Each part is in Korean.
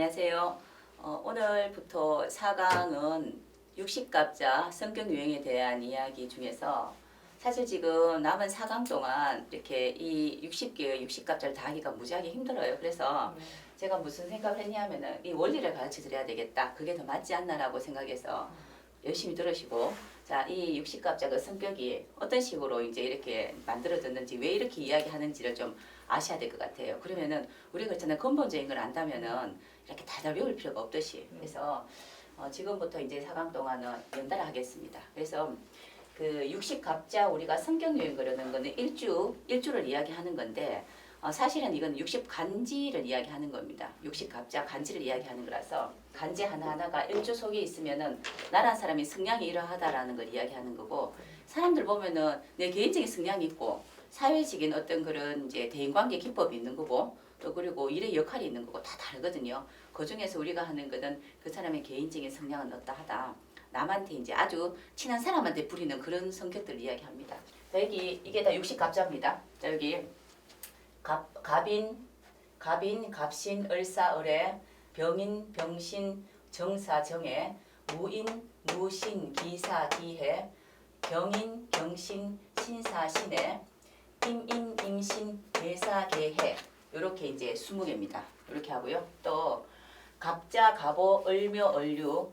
안녕하세요. 오늘부터 4강은 60갑자 성격 유형에 대한 이야기 중에서 사실 지금 남은 4강 동안 이렇게 이 60개의 60갑자를 다 하기가 무지하게 힘들어요. 그래서 제가 무슨 생각을 했냐면은 이 원리를 가르쳐 드려야 되겠다. 그게 더 맞지 않나라고 생각해서 열심히 들으시고, 자, 이 60갑자 그 성격이 어떤 식으로 이제 이렇게 만들어졌는지, 왜 이렇게 이야기하는지를 좀 아셔야 될 것 같아요. 그러면은 우리가 그렇잖아요. 근본적인 걸 안다면은 이렇게 다들 외울 필요가 없듯이. 그래서 지금부터 이제 4강 동안은 연달아 하겠습니다. 그래서 그 60갑자 우리가 성격 유형 그러는 거는 일주를 이야기하는 건데, 사실은 이건 60간지를 이야기하는 겁니다. 60갑자 간지를 이야기하는 거라서 간지 하나하나가 일주 속에 있으면은 나란 사람이 성향이 이러하다라는 걸 이야기하는 거고, 사람들 보면은 내 개인적인 성향이 있고 사회적인 어떤 그런 이제 대인관계 기법이 있는 거고, 또 그리고 일의 역할이 있는 거고 다 다르거든요. 그 중에서 우리가 하는 거는 그 사람의 개인적인 성향은 어떠하다, 남한테 이제 아주 친한 사람한테 부리는 그런 성격들을 이야기합니다. 자, 여기 이게 다 60갑자입니다. 자, 여기 갑인, 갑신, 을사, 을애, 병인, 병신, 정사, 정해, 무인, 무신, 기사, 기해, 경인, 경신, 신사, 신해, 임인, 임신, 계사, 계해. 요렇게 이제 20개입니다. 이렇게 하고요. 또 갑자, 갑오, 을묘, 을류,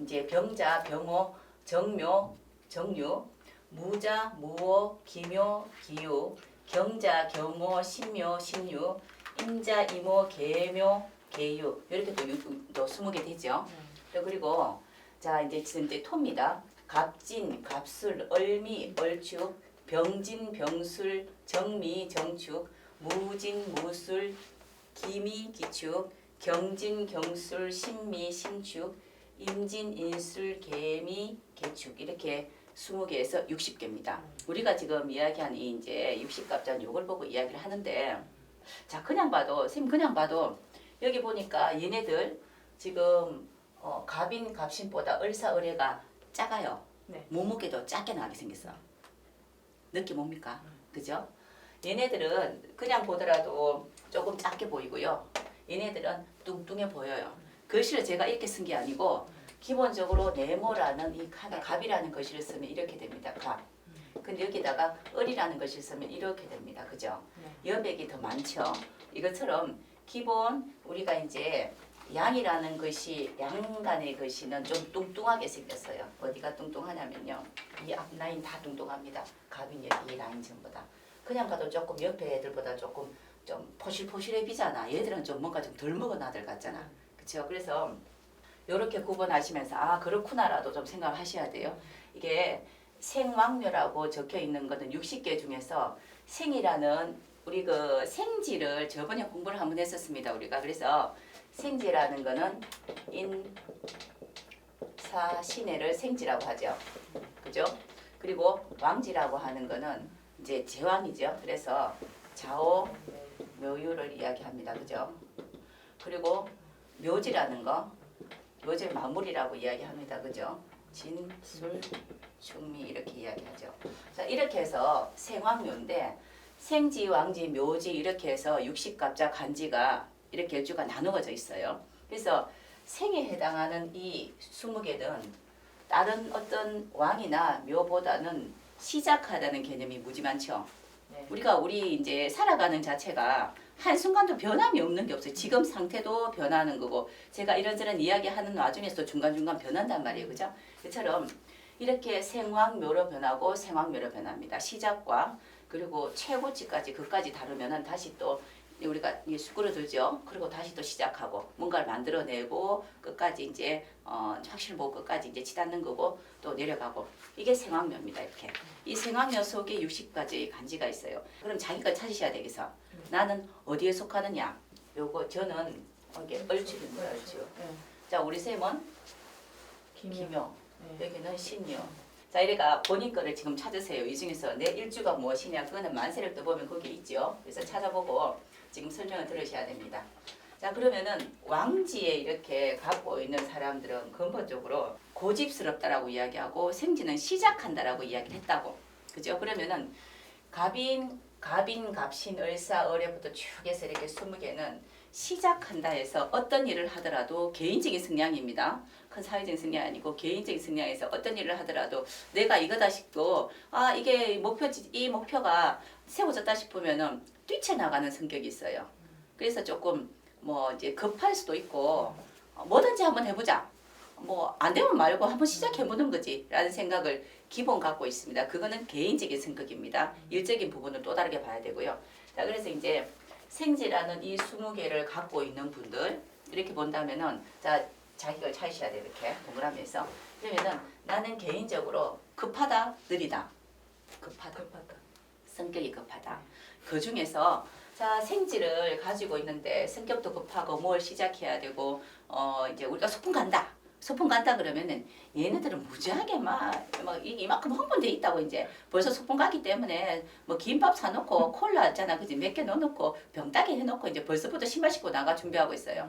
이제 병자, 병호, 정묘, 정유, 무자, 무호, 기묘, 기유, 경자, 경호, 신묘, 신유, 임자, 이모, 계묘, 계유. 이렇게 또 20개 되죠. 그리고 자, 이제 토입니다. 갑진, 갑술, 얼미, 얼축, 병진, 병술, 정미, 정축, 무진, 무술, 기미, 기축, 경진, 경술, 신미, 신축, 임진, 인술, 개미, 개축. 이렇게 20개에서 60개입니다. 우리가 지금 이야기한 이 이제 60갑자는 요걸 보고 이야기를 하는데, 자, 그냥 봐도, 선생님 그냥 봐도 여기 보니까 얘네들 지금 갑인, 갑신보다 을사, 을애가 작아요. 네. 몸무게도 작게 나게 생겼어. 느낌 옵니까? 그죠? 얘네들은 그냥 보더라도 조금 작게 보이고요. 얘네들은 뚱뚱해 보여요. 글씨를 제가 이렇게 쓴 게 아니고 기본적으로 네모라는 이 갑이라는 글씨를 쓰면 이렇게 됩니다. 갑. 근데 여기다가 을이라는 글씨를 쓰면 이렇게 됩니다. 그죠? 여백이 더 많죠. 이것처럼 기본 우리가 이제 양이라는 것이, 양간의 글씨는 좀 뚱뚱하게 생겼어요. 어디가 뚱뚱하냐면요, 이 앞라인 다 뚱뚱합니다. 갑인 이 라인 전부 다. 그냥 가도 조금 옆에 애들보다 조금 좀 포실포실해 비잖아. 얘들은 좀 뭔가 좀 덜 먹은 아들 같잖아. 그렇죠? 그래서 이렇게 구분하시면서 아, 그렇구나라도 좀 생각하셔야 돼요. 이게 생왕묘라고 적혀 있는 거는 60개 중에서 생이라는 우리 그 생지를 저번에 공부를 한번 했었습니다. 우리가. 그래서 생지라는 거는 인사신해를 생지라고 하죠. 그죠? 그리고 왕지라고 하는 거는 이제 제왕이죠. 그래서 좌오 묘유를 이야기합니다. 그죠? 그리고 묘지라는 거, 묘지를 마무리라고 이야기합니다. 그죠? 진술 충미 이렇게 이야기하죠. 자, 이렇게 해서 생왕묘인데 생지, 왕지, 묘지 이렇게 해서 60갑자 간지가 이렇게 일주가 나누어져 있어요. 그래서 생에 해당하는 이 20개는 다른 어떤 왕이나 묘보다는 시작하다는 개념이 무지 많죠. 네. 우리 이제 살아가는 자체가 한순간도 변함이 없는 게 없어요. 지금 상태도 변하는 거고, 제가 이런저런 이야기하는 와중에서도 중간중간 변한단 말이에요. 그죠? 그처럼 이렇게 생왕묘로 변하고 생왕묘로 변합니다. 시작과 그리고 최고치까지 그까지 다루면은 다시 또 우리가 수그러들죠. 그리고 다시 또 시작하고 뭔가를 만들어내고 끝까지 이제 확실히 보고 끝까지 이제 치닫는 거고 또 내려가고, 이게 생왕묘입니다. 이렇게 이 생왕묘 속에 60가지의 간지가 있어요. 그럼 자기가 찾으셔야 되겠어. 나는 어디에 속하느냐? 요거 저는 이게 얼추입니다. 얼추. 자, 우리 쌤은 기묘. 여기는 신묘. 자, 이래가 본인 거를 지금 찾으세요. 이 중에서 내 일주가 무엇이냐, 그거는 만세력 떠보면 거기 있죠. 그래서 찾아보고 지금 설명을 들으셔야 됩니다. 자, 그러면은 왕지에 이렇게 갖고 있는 사람들은 근본적으로 고집스럽다라고 이야기하고 생지는 시작한다라고 이야기를 했다고. 그죠? 그러면은 갑인, 갑신, 을사, 을애부터 쭉 해서 이렇게 20개는 시작한다 해서 어떤 일을 하더라도 개인적인 성향입니다. 큰 사회적인 성향이 아니고 개인적인 성향에서 어떤 일을 하더라도 내가 이거다 싶고 이게 목표지, 이 목표가 세워졌다 싶으면은 뛰쳐나가는 성격이 있어요. 그래서 조금 뭐 이제 급할 수도 있고 뭐든지 한번 해보자. 뭐 안 되면 말고 한번 시작해보는 거지라는 생각을 기본 갖고 있습니다. 그거는 개인적인 성격입니다. 일적인 부분을 또 다르게 봐야 되고요. 자, 그래서 이제 생지라는 이 20개를 갖고 있는 분들 이렇게 본다면은 자, 자기 걸 찾으셔야 돼요. 이렇게 동그라미에서. 그러면은 나는 개인적으로 급하다, 느리다. 급하다. 성격이 급하다. 그 중에서 자, 생지를 가지고 있는데 성격도 급하고 뭘 시작해야 되고 이제 우리가 소풍 간다. 소풍 간다 그러면은 얘네들은 무지하게 막 이만큼 흥분돼 있다고 이제 벌써 소풍 가기 때문에 뭐 김밥 사놓고 콜라 있잖아 그지 몇 개 넣어놓고 병따개 해놓고 이제 벌써부터 신발 신고 나가 준비하고 있어요.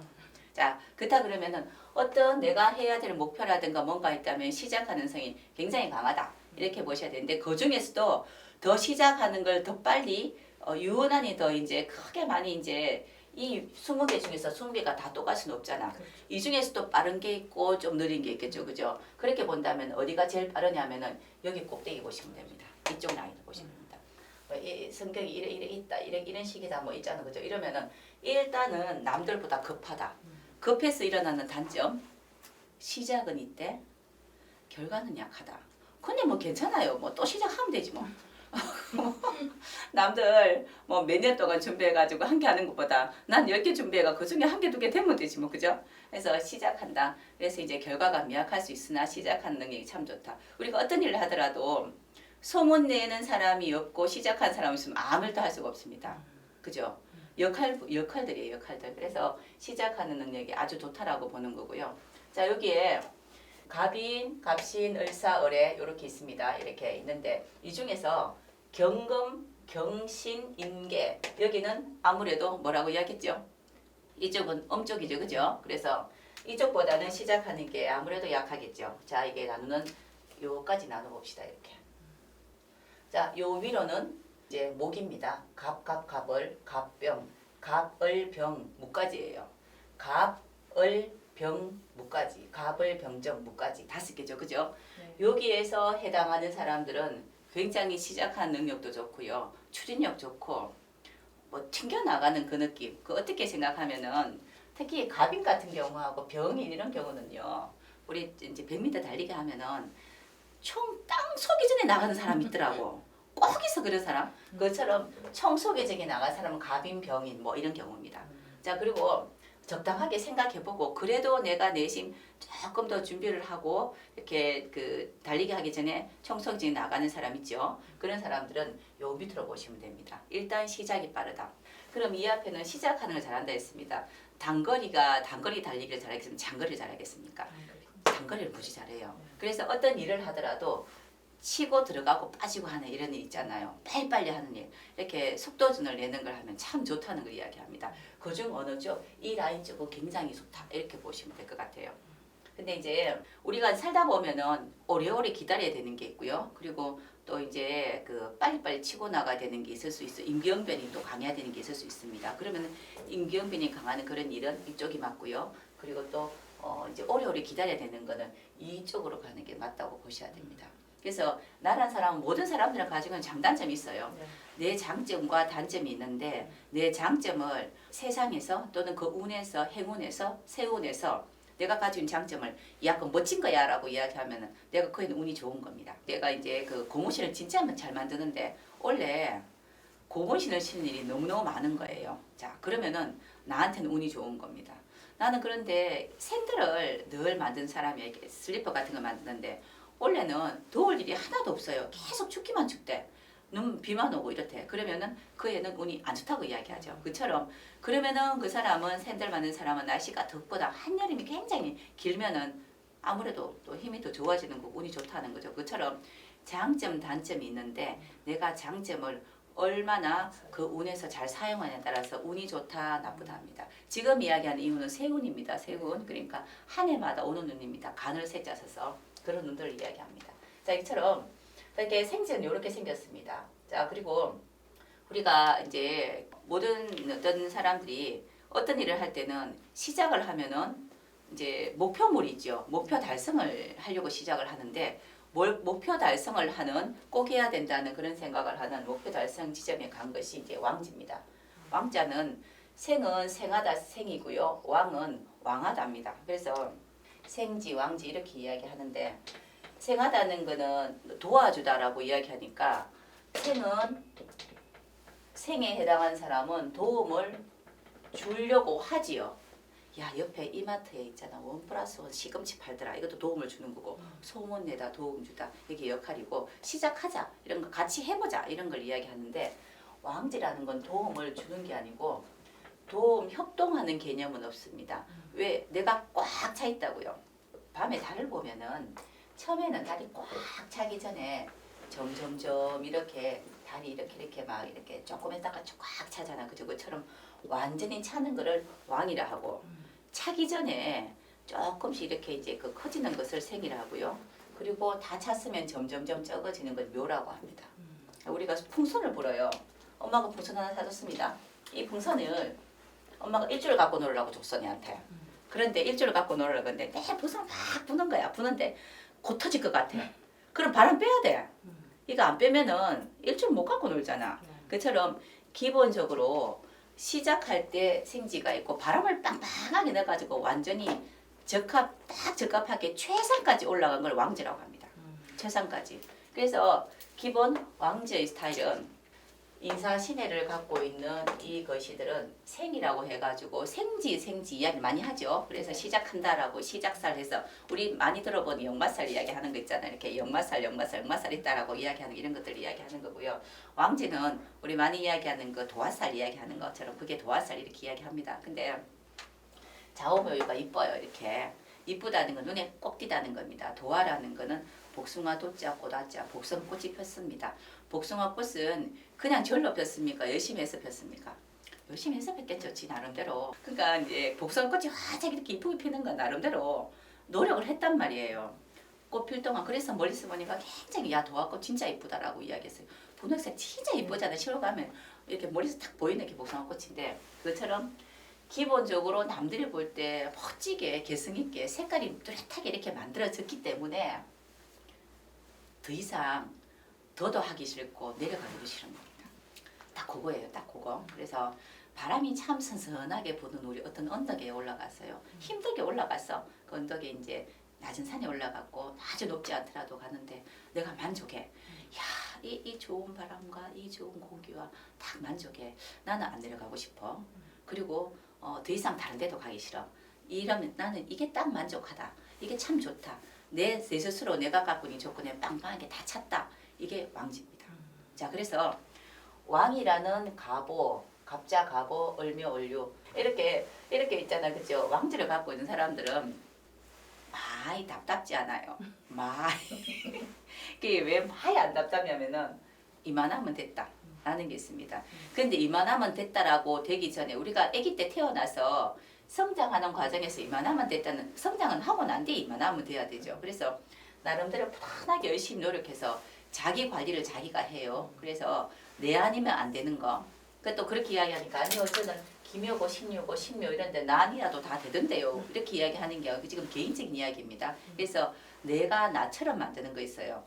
자, 그렇다 그러면은 어떤 내가 해야 될 목표라든가 뭔가 있다면 시작하는 성이 굉장히 강하다 이렇게 보셔야 되는데 그 중에서도 더 시작하는 걸 더 빨리 유난히 더 이제 크게 많이 이제 이 20개 중에서 20개가 다 똑같이는 없잖아. 그렇죠. 이 중에서도 빠른 게 있고 좀 느린 게 있겠죠. 그죠? 그렇게 본다면 어디가 제일 빠르냐면은 여기 꼭대기 보시면 됩니다. 이쪽 라인을 보시면 됩니다. 이 성격이 이래 있다. 이런 식이다. 뭐 있잖아. 그죠? 이러면은 일단은 남들보다 급하다. 급해서 일어나는 단점. 시작은 이때, 결과는 약하다. 근데 뭐 괜찮아요. 뭐 또 시작하면 되지 뭐. 남들 뭐 몇 년 동안 준비해가지고 한 개 하는 것보다 난 10개 준비해가 그 중에 한 개, 2개 되면 되지 뭐 그죠? 그래서 시작한다. 그래서 이제 결과가 미약할 수 있으나 시작하는 능력이 참 좋다. 우리가 어떤 일을 하더라도 소문내는 사람이 없고 시작한 사람이 있으면 아무 일도 할 수가 없습니다. 그죠? 역할들이에요, 역할들. 그래서 시작하는 능력이 아주 좋다라고 보는 거고요. 자, 여기에 갑인, 갑신, 을사, 을에 이렇게 있습니다. 이렇게 있는데 이 중에서 경금, 경신, 임계 여기는 아무래도 뭐라고 이야기했죠? 이쪽은 음쪽이죠. 그죠? 그래서 이쪽보다는 시작하는 게 아무래도 약하겠죠. 자, 이게 나누는 요까지 나눠봅시다. 이렇게. 자, 요 위로는 이제 목입니다. 갑, 갑을, 갑병, 갑을, 병, 무까지예요. 갑, 을, 병, 무까지, 갑을, 병정, 무까지 5개죠. 그죠? 네. 여기에서 해당하는 사람들은 굉장히 시작한 능력도 좋고요. 추진력 좋고 뭐 튕겨나가는 그 느낌. 그 어떻게 생각하면은 특히 갑인 같은 경우하고 병인 이런 경우는요. 우리 이제 100m 달리기 하면은 총 땅 쏘기 전에 나가는 사람이 있더라고. 꼭 있어 그런 사람. 그것처럼 총 쏘기 전에 나간 사람은 갑인, 병인 뭐 이런 경우입니다. 자, 그리고 적당하게 생각해보고 그래도 내가 내심 조금 더 준비를 하고 이렇게 그 달리기 하기 전에 청소기 나가는 사람 있죠. 그런 사람들은 요 밑으로 보시면 됩니다. 일단 시작이 빠르다. 그럼 이 앞에는 시작하는 걸 잘한다 했습니다. 단거리 달리기를 잘하겠습니까? 장거리를 잘하겠습니까? 단거리를 무지 잘해요. 그래서 어떤 일을 하더라도 치고 들어가고 빠지고 하는 이런 일 있잖아요. 빨리빨리 하는 일. 이렇게 속도전을 내는 걸 하면 참 좋다는 걸 이야기합니다. 그중 어느죠? 이 라인 쪽은 굉장히 좋다. 이렇게 보시면 될 것 같아요. 근데 이제 우리가 살다 보면은 오래오래 기다려야 되는 게 있고요. 그리고 또 이제 그 빨리빨리 치고 나가야 되는 게 있을 수 있어요. 임기응변이 또 강해야 되는 게 있을 수 있습니다. 그러면 임기응변이 강한 그런 일은 이쪽이 맞고요. 그리고 또 이제 오래오래 기다려야 되는 거는 이쪽으로 가는 게 맞다고 보셔야 됩니다. 그래서 나란 사람은 모든 사람들은 가지고 있는 장단점이 있어요. 내 장점과 단점이 있는데 내 장점을 세상에서 또는 그 운에서 행운에서 세운에서 내가 가지고 있는 장점을 약간 멋진 거야 라고 이야기하면 내가 그에는 운이 좋은 겁니다. 내가 이제 그 고무신을 진짜 잘 만드는데 원래 고무신을 신는 일이 너무너무 많은 거예요. 자, 그러면은 나한테는 운이 좋은 겁니다. 나는 그런데 샌들을 늘 만든 사람이에요. 슬리퍼 같은 거 만드는데 원래는 더울 일이 하나도 없어요. 계속 춥기만 춥대. 비만 오고 이렇대. 그러면은 그 애는 운이 안 좋다고 이야기하죠. 그처럼 그러면은 그 사람은 샌들 만든 사람은 날씨가 덥보다 한여름이 굉장히 길면은 아무래도 또 힘이 더 좋아지는 거고 운이 좋다는 거죠. 그처럼 장점 단점이 있는데 내가 장점을 얼마나 그 운에서 잘 사용하냐에 따라서 운이 좋다 나쁘다 합니다. 지금 이야기하는 이 운은 세운입니다. 세운. 그러니까 한 해마다 오는 운입니다. 간을 세자 써서 그런 운들을 이야기합니다. 자, 이처럼 이렇게 생지는 이렇게 생겼습니다. 자, 그리고 우리가 이제 모든 어떤 사람들이 어떤 일을 할 때는 시작을 하면은 이제 목표물이 있죠. 목표 달성을 하려고 시작을 하는데 목표 달성을 하는 꼭 해야 된다는 그런 생각을 하는 목표 달성 지점에 간 것이 이제 왕지입니다. 왕자는 생은 생하다 생이고요. 왕은 왕하다입니다. 그래서 생지 왕지 이렇게 이야기하는데 생하다는 거는 도와주다라고 이야기하니까 생에 해당한 사람은 도움을 주려고 하지요. 야 옆에 이마트에 있잖아. 1+1 시금치 팔더라. 이것도 도움을 주는 거고 소문 내다 도움 주다. 이게 역할이고 시작하자 이런 거 같이 해보자 이런 걸 이야기하는데 왕지라는 건 도움을 주는 게 아니고 도움 협동하는 개념은 없습니다. 왜? 내가 꽉 차 있다고요. 밤에 달을 보면은 처음에는 달이 꽉 차기 전에 점점점 이렇게 달이 이렇게 막 이렇게 조금 했다가 꽉 차잖아. 그죠? 그처럼 완전히 차는 거를 왕이라 하고 차기 전에 조금씩 이렇게 이제 그 커지는 것을 생이라 하고요. 그리고 다 찼으면 점점점 적어지는 걸 묘라고 합니다. 우리가 풍선을 불어요. 엄마가 풍선 하나 사줬습니다. 이 풍선을 엄마가 일주일 갖고 놀라고 줬어 얘한테. 그런데 일주일 갖고 놀라고 했는데 내 풍선 막 부는 거야. 부는데 곧 터질 것 같아. 그럼 바람 빼야 돼. 이거 안 빼면은 일주일 못 갖고 놀잖아. 그처럼 기본적으로 시작할 때 생지가 있고 바람을 빵빵하게 넣어가지고 완전히 딱 적합하게 최상까지 올라간 걸 왕지라고 합니다. 최상까지. 그래서 기본 왕지의 스타일은 인사신해를 갖고 있는 이 것이들은 생이라고 해가지고 생지 이야기 많이 하죠. 그래서 시작한다라고 시작살 해서 우리 많이 들어본 역마살 이야기 하는 거 있잖아요. 이렇게 역마살 있다라고 이야기하는 이런 것들 이야기하는 거고요. 왕지는 우리 많이 이야기하는 그 도화살 이야기하는 것처럼 그게 도화살 이렇게 이야기합니다. 근데 자오묘유가 이뻐요. 이렇게 이쁘다는 건 눈에 꼭 띄다는 겁니다. 도화라는 거는 복숭아 도자 꽃아자 복성꽃이 폈습니다. 복숭아 꽃은 그냥 절로 폈습니까? 열심히 해서 폈습니까? 열심히 해서 폈겠죠. 지 나름대로. 그러니까 이제 복숭아꽃이 활짝 이렇게 이쁘게 피는 건 나름대로 노력을 했단 말이에요. 꽃 필 동안. 그래서 멀리서 보니까 굉장히 야 도화꽃 진짜 이쁘다라고 이야기했어요. 분홍색 진짜 이쁘잖아요. 시골 가면 이렇게 멀리서 탁 보이는 게 복숭아꽃인데 그것처럼 기본적으로 남들이 볼 때 멋지게 개성있게 색깔이 뚜렷하게 이렇게 만들어졌기 때문에 더 이상 더도 하기 싫고 내려가기도 싫은 겁니다. 딱 그거예요. 딱 그거. 그래서 바람이 참 선선하게 부는 우리 어떤 언덕에 올라갔어요. 힘들게 올라갔어. 그 언덕에 이제 낮은 산에 올라갔고 아주 높지 않더라도 가는데 내가 만족해. 야, 이 좋은 바람과 이 좋은 공기와 딱 만족해. 나는 안 내려가고 싶어. 그리고 더 이상 다른 데도 가기 싫어. 이러면 나는 이게 딱 만족하다. 이게 참 좋다. 내 스스로 내가 갖고 있는 조건에 빵빵하게 다 찼다. 이게 왕지입니다. 자, 그래서 왕이라는 갑오, 갑자, 갑오, 을묘, 을류 이렇게 있잖아, 그죠? 왕지를 갖고 있는 사람들은 많이 답답지 않아요. 많이. 그게 왜 많이 안 답답냐면은 이만하면 됐다. 라는 게 있습니다. 근데 이만하면 됐다라고 되기 전에 우리가 아기 때 태어나서 성장하는 과정에서 이만하면 됐다는 성장은 하고 난 뒤에 이만하면 돼야 되죠. 그래서 나름대로 편하게 열심히 노력해서 자기 관리를 자기가 해요. 그래서 내 아니면 안 되는 거. 또 그렇게 이야기하니까 아니요 저는 김효고 신유고 신묘 이런데 나 아니라도 다 되던데요. 이렇게 이야기하는 게 지금 개인적인 이야기입니다. 그래서 내가 나처럼 만드는 거 있어요.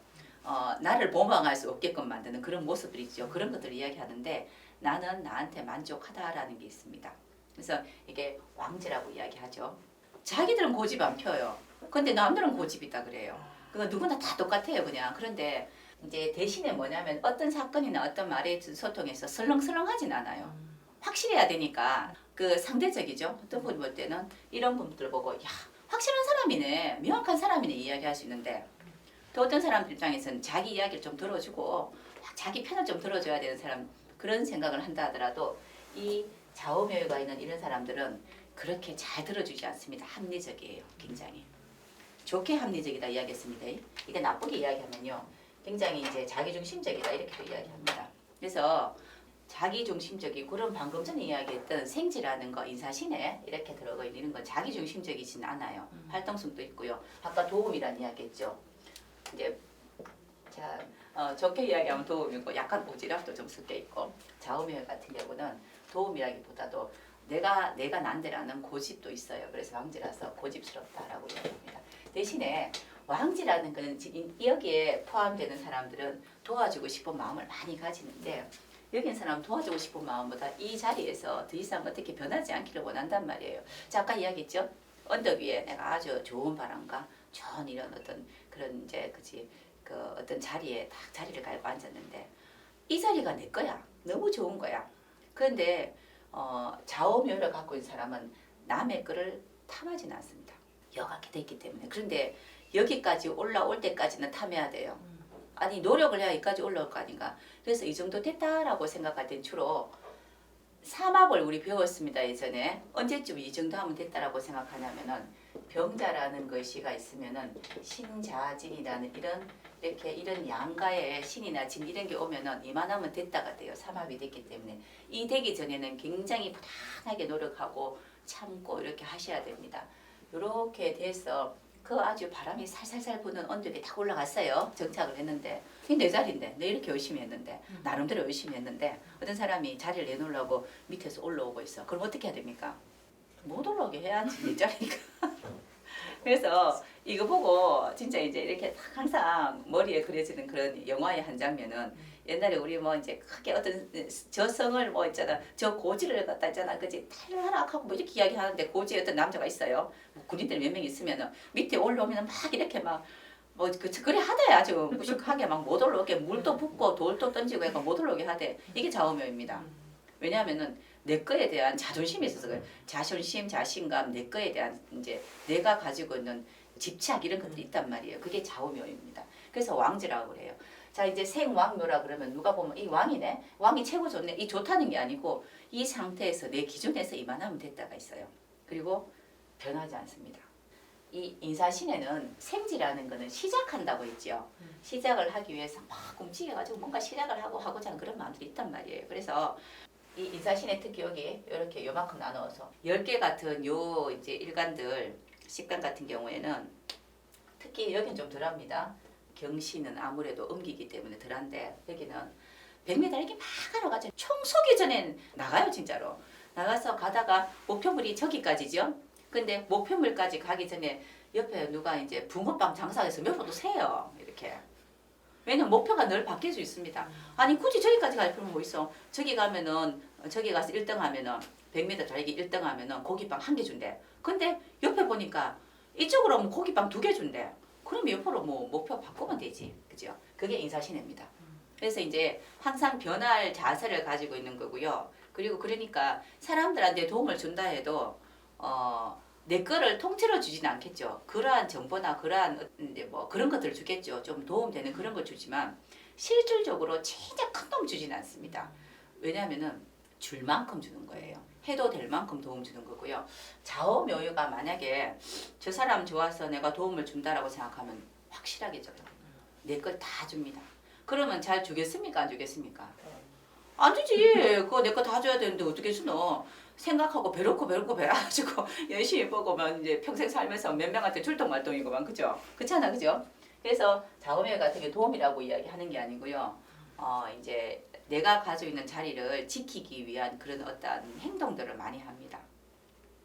나를 모방할 수 없게끔 만드는 그런 모습들이 있죠. 그런 것들을 이야기하는데 나는 나한테 만족하다라는 게 있습니다. 그래서 이게 왕지라고 이야기하죠. 자기들은 고집 안 펴요. 근데 남들은 고집이다 그래요. 그거 누구나 다 똑같아요 그냥. 그런데 이제 대신에 뭐냐면 어떤 사건이나 어떤 말에 소통해서 설렁설렁하진 않아요. 확실해야 되니까 그 상대적이죠. 어떤 분 볼 때는 이런 분들 보고 야 확실한 사람이네 명확한 사람이네 이야기할 수 있는데 또 어떤 사람들 입장에서는 자기 이야기를 좀 들어주고 자기 편을 좀 들어줘야 되는 사람 그런 생각을 한다 하더라도 이 좌우명유가 있는 이런 사람들은 그렇게 잘 들어주지 않습니다. 합리적이에요. 굉장히. 좋게 합리적이다 이야기했습니다. 이게 나쁘게 이야기하면요. 굉장히 이제 자기중심적이다 이렇게 이야기합니다. 그래서 자기중심적이고 그런 방금 전에 이야기했던 생지라는 거 인사신에 이렇게 들어가 있는 건 자기중심적이진 않아요. 활동성도 있고요. 아까 도움이란 이야기했죠. 이제 자 좋게 이야기하면 도움이고 약간 오지랖도 좀 섞여 있고 좌우명 같은 경우는 도움이라기보다도 내가 난데라는 고집도 있어요. 그래서 왕지라서 고집스럽다라고 이야기합니다. 대신에 왕지라는 거는 여기에 포함되는 사람들은 도와주고 싶은 마음을 많이 가지는데 여기 있는 사람은 도와주고 싶은 마음보다 이 자리에서 더 이상 어떻게 변하지 않기를 원한단 말이에요. 자, 아까 이야기했죠? 언덕 위에 내가 아주 좋은 바람과 좋은 이런 어떤 그런 이제 그 어떤 자리에 딱 자리를 갈고 앉았는데 이 자리가 내 거야. 너무 좋은 거야. 그런데 좌우묘를 갖고 있는 사람은 남의 거를 탐하지는 않습니다. 여각이 됐기 때문에. 그런데 여기까지 올라올 때까지는 탐해야 돼요. 아니 노력을 해야 여기까지 올라올 거 아닌가. 그래서 이 정도 됐다라고 생각할 땐 주로 삼합을 우리 배웠습니다. 예전에. 언제쯤 이 정도 하면 됐다라고 생각하냐면은 병자라는 것이가 있으면은 신자진이라는 이런 양가의 신이나 진 이런 게 오면은 이만하면 됐다가 돼요. 삼합이 됐기 때문에. 이 되기 전에는 굉장히 부단하게 노력하고 참고 이렇게 하셔야 됩니다. 이렇게 돼서 그 아주 바람이 살살살 부는 언덕에 딱 올라갔어요. 정착을 했는데 이게 내 자리인데 내 이렇게 열심히 했는데 나름대로 열심히 했는데 어떤 사람이 자리를 내놓으려고 밑에서 올라오고 있어. 그럼 어떻게 해야 됩니까? 못 올라오게 해야지 내 자리니까. 그래서 이거 보고 진짜 이제 이렇게 딱 항상 머리에 그려지는 그런 영화의 한 장면은 옛날에 우리 뭐 이제 크게 어떤 저성을 뭐 있잖아 저 고지를 갖다 있잖아 그지 탈락하고 뭐 이렇게 이야기하는데 고지에 어떤 남자가 있어요. 뭐 군인들 몇 명 있으면은 밑에 올라오면 막 이렇게 막 뭐 그래 하대 아주 무식하게 막 못 올라오게 물도 붓고 돌도 던지고 해서 못 올라오게 하대. 이게 좌우명입니다. 왜냐하면은 내 거에 대한 자존심이 있어서 그래. 자존심, 자신감, 내 거에 대한 이제 내가 가지고 있는 집착 이런 것들이 있단 말이에요. 그게 좌우묘입니다. 그래서 왕지라고 그래요. 자 이제 생왕묘라 그러면 누가 보면 이 왕이네, 왕이 최고 좋네, 이 좋다는 게 아니고 이 상태에서 내 기준에서 이만하면 됐다가 있어요. 그리고 변하지 않습니다. 이 인사신에는 생지라는 거는 시작한다고 했죠. 시작을 하기 위해서 막 움직여가지고 뭔가 시작을 하고자 하는 그런 마음들이 있단 말이에요. 그래서 이 인사신의 특히 여기 이렇게 요만큼 나누어서 10개 같은 요 이제 일간들 식단 같은 경우에는 특히 여기는 좀 덜합니다. 경신은 아무래도 음기이기 때문에 덜한데 여기는 100m 이렇게 막 가러가지고 총 쏘기 전엔 나가요 진짜로. 나가서 가다가 목표물이 저기까지죠. 근데 목표물까지 가기 전에 옆에 누가 이제 붕어빵 장사해서 몇 번도 세요. 이렇게. 왜냐면 목표가 늘 바뀔 수 있습니다. 아니 굳이 저기까지 갈 필요는 뭐 있어. 저기 가면은 저기 가서 1등 하면은 100m 달리기 1등 하면은 고기빵 1개 준대. 근데 옆에 보니까 이쪽으로 오면 고기빵 2개 준대. 그러면 옆으로 뭐 목표 바꾸면 되지. 그죠? 그게 인사신입니다. 그래서 이제 항상 변할 자세를 가지고 있는 거고요. 그리고 그러니까 사람들한테 도움을 준다 해도 내 거를 통째로 주지는 않겠죠. 그러한 정보나 그러한 이제 뭐 그런 것들을 주겠죠. 좀 도움되는 그런 걸 주지만 실질적으로 진짜 큰 도움 주지는 않습니다. 왜냐하면은 줄 만큼 주는 거예요. 해도 될 만큼 도움 주는 거고요. 좌우묘유가 만약에 저 사람 좋아서 내가 도움을 준다라고 생각하면 확실하게 줘요. 내 걸 다 줍니다. 그러면 잘 주겠습니까? 안 주겠습니까? 안 주지. 그거 내 거 다 줘야 되는데 어떻게 주노? 생각하고 배놓고 배워가지고 열심히 보고만 이제 평생 살면서 몇 명한테 출동말동이고만 그죠? 그렇잖아 그죠? 그래서 좌우명 같은 게 도움이라고 이야기하는 게 아니고요. 이제 내가 가지고 있는 자리를 지키기 위한 그런 어떤 행동들을 많이 합니다.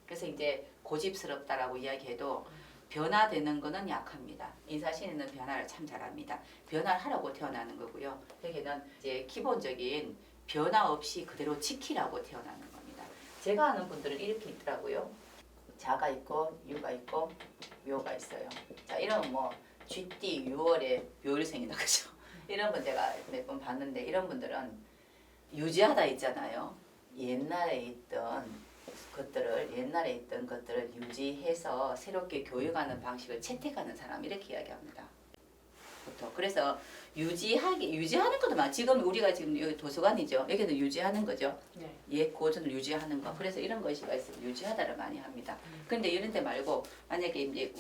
그래서 이제 고집스럽다라고 이야기해도 변화되는 거는 약합니다. 인사신에는 변화를 참 잘합니다. 변화를 하라고 태어나는 거고요. 여기는 이제 기본적인 변화 없이 그대로 지키라고 태어나는 겁니다. 제가 아는 분들은 이렇게 있더라고요. 자가 있고 유가 있고 묘가 있어요. 자 이런 뭐 쥐띠 6월에 묘일생이다 그죠? 이런 분 제가 몇 번 봤는데 이런 분들은 유지하다 있잖아요. 옛날에 있던 것들을 유지해서 새롭게 교육하는 방식을 채택하는 사람 이렇게 이야기합니다. 보통. 그래서 유지하는 것도 많아. 지금 우리가 지금 여기 도서관이죠. 여기는 유지하는 거죠. 네. 옛 고전을 유지하는 거. 그래서 이런 것이 있으면 유지하다를 많이 합니다. 근데 이런 데 말고 만약에 이제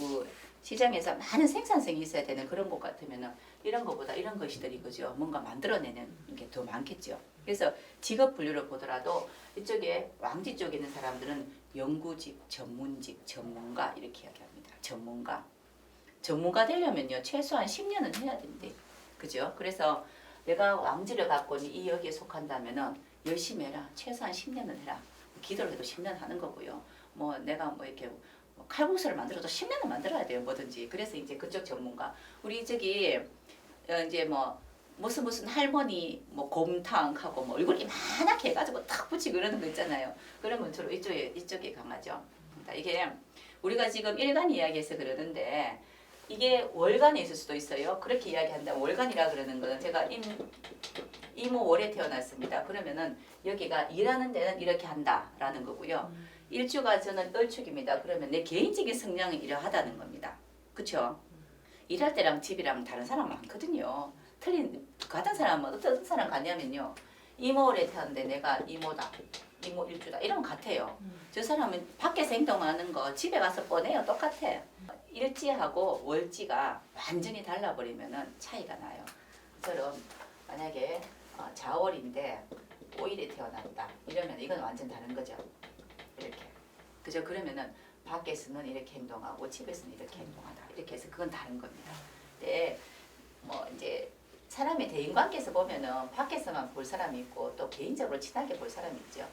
시장에서 많은 생산성이 있어야 되는 그런 곳 같으면은 이런 것보다 이런 것이들이 그죠. 뭔가 만들어내는 게 더 많겠죠. 그래서 직업 분류를 보더라도 이쪽에 왕지 쪽에 있는 사람들은 연구직, 전문직, 전문가 이렇게 이야기합니다. 전문가 되려면요 최소한 10년은 해야 된대. 그죠? 그래서 내가 왕지를 갖고 이 여기에 속한다면은 열심히 해라. 최소한 10년은 해라. 기도를 해도 10년 하는 거고요. 뭐 내가 뭐 이렇게 뭐 칼국수를 만들어도 10년은 만들어야 돼요. 뭐든지. 그래서 이제 그쪽 전문가. 우리 저기 이제 뭐 무슨 할머니 뭐 곰탕하고 뭐 얼굴 이만하게 해가지고 탁 붙이고 이러는 거 있잖아요. 그러면 주로 이쪽에 강하죠. 그러니까 이게 우리가 지금 일간 이야기해서 그러는데 이게 월간에 있을 수도 있어요. 그렇게 이야기한다면 월간이라 그러는 거는 제가 이모월에 태어났습니다. 그러면은 여기가 일하는 데는 이렇게 한다라는 거고요. 일주가 저는 을축입니다. 그러면 내 개인적인 성향이 이러하다는 겁니다. 그렇죠? 일할 때랑 집이랑 다른 사람 많거든요. 틀린 같은 사람은 어떤 사람 같냐면요. 이모월에 태어났는데 내가 이모다. 이모 일주다. 이러면 같아요. 저 사람은 밖에서 행동하는 거 집에 가서 뻔해요. 똑같아. 일지하고 월지가 완전히 달라버리면은 차이가 나요. 저처럼 만약에 자월인데 5일에 태어났다. 이러면 이건 완전 다른 거죠. 이렇게. 그죠? 그러면은 밖에서는 이렇게 행동하고 집에서는 이렇게 행동하다. 이렇게 해서 그건 다른 겁니다. 근데 뭐 이제 사람의 대인관계에서 보면은 밖에서만 볼 사람이 있고 또 개인적으로 친하게 볼 사람이 있죠.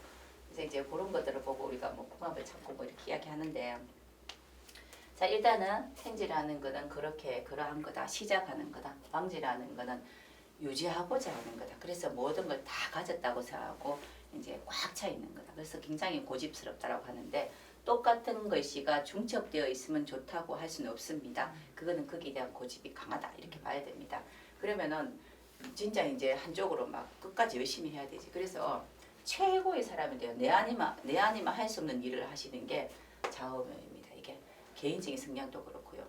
그래서 이제 그런 것들을 보고 우리가 뭐 궁합을 찾고 뭐 이렇게 이야기하는데, 자 일단은 생지라는 거는 그러한 거다. 시작하는 거다. 방지라는 거는 유지하고자 하는 거다. 그래서 모든 걸 다 가졌다고 생각하고 이제 꽉 차 있는 거다. 그래서 굉장히 고집스럽다라고 하는데 똑같은 글씨가 중첩되어 있으면 좋다고 할 수는 없습니다. 그거는 거기에 대한 고집이 강하다 이렇게 봐야 됩니다. 그러면은 진짜 이제 한쪽으로 막 끝까지 열심히 해야 되지. 그래서 최고의 사람인데요. 내 아니면 할 수 없는 일을 하시는 게 좌우명입니다. 이게 개인적인 성향도 그렇고요.